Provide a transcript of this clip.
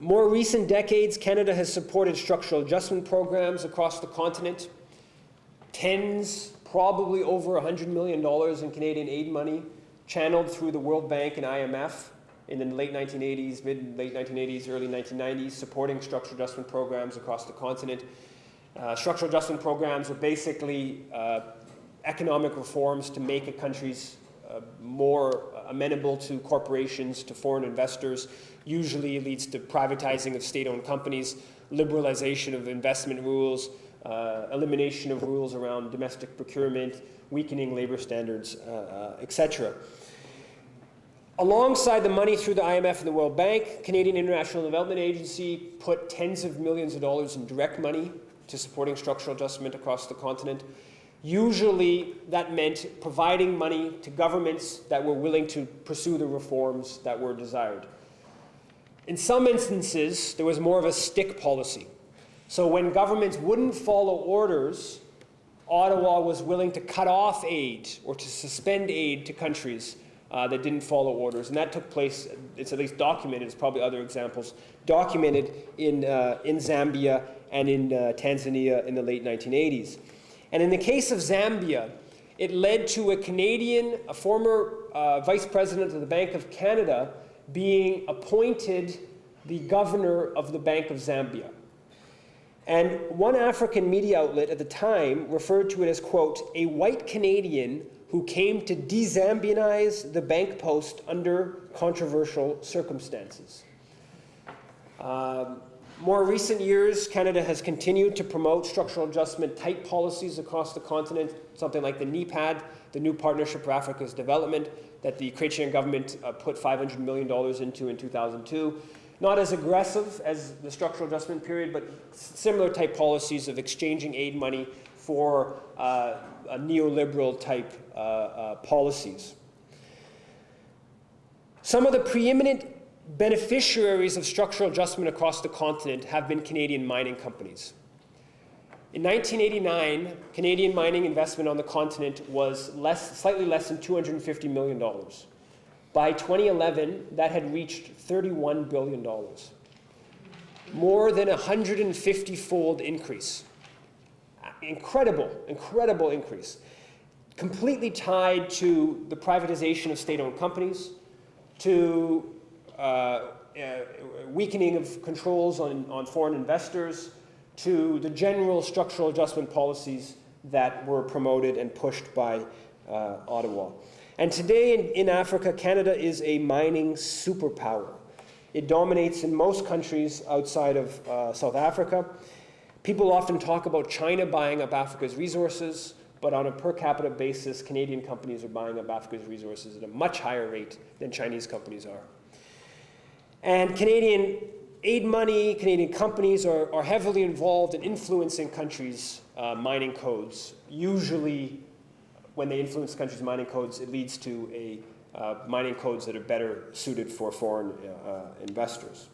More recent decades, Canada has supported structural adjustment programs across the continent. Tens, probably over $100 million in Canadian aid money channeled through the World Bank and IMF in the late 1980s, mid-late 1980s, early 1990s, supporting structural adjustment programs across the continent. Structural adjustment programs are basically economic reforms to make a country's more amenable to corporations, to foreign investors. Usually it leads to privatizing of state-owned companies, liberalization of investment rules, elimination of rules around domestic procurement, weakening labor standards, etc. Alongside the money through the IMF and the World Bank, Canadian International Development Agency put tens of millions of dollars in direct money to supporting structural adjustment across the continent. Usually that meant providing money to governments that were willing to pursue the reforms that were desired. In some instances, there was more of a stick policy. So when governments wouldn't follow orders, Ottawa was willing to cut off aid or to suspend aid to countries that didn't follow orders. And that took place, it's at least documented, there's probably other examples, documented in Zambia and in Tanzania in the late 1980s. And in the case of Zambia, it led to a former vice president of the Bank of Canada, being appointed the governor of the Bank of Zambia. And one African media outlet at the time referred to it as, quote, a white Canadian who came to de-Zambianize the bank post under controversial circumstances. More recent years, Canada has continued to promote structural adjustment type policies across the continent, something like the NEPAD, the New Partnership for Africa's Development, that the Chrétien government put $500 million into in 2002. Not as aggressive as the structural adjustment period, but similar type policies of exchanging aid money for neoliberal type policies. Some of the preeminent beneficiaries of structural adjustment across the continent have been Canadian mining companies. In 1989, Canadian mining investment on the continent was slightly less than $250 million. By 2011, that had reached $31 billion. More than 150-fold increase. Incredible, incredible increase. Completely tied to the privatization of state-owned companies, to weakening of controls on foreign investors, to the general structural adjustment policies that were promoted and pushed by Ottawa. And today in Africa, Canada is a mining superpower. It dominates in most countries outside of South Africa. People often talk about China buying up Africa's resources, but on a per capita basis, Canadian companies are buying up Africa's resources at a much higher rate than Chinese companies are. And Canadian aid money, Canadian companies are heavily involved in influencing countries' mining codes. Usually, when they influence countries' mining codes, it leads to mining codes that are better suited for foreign investors.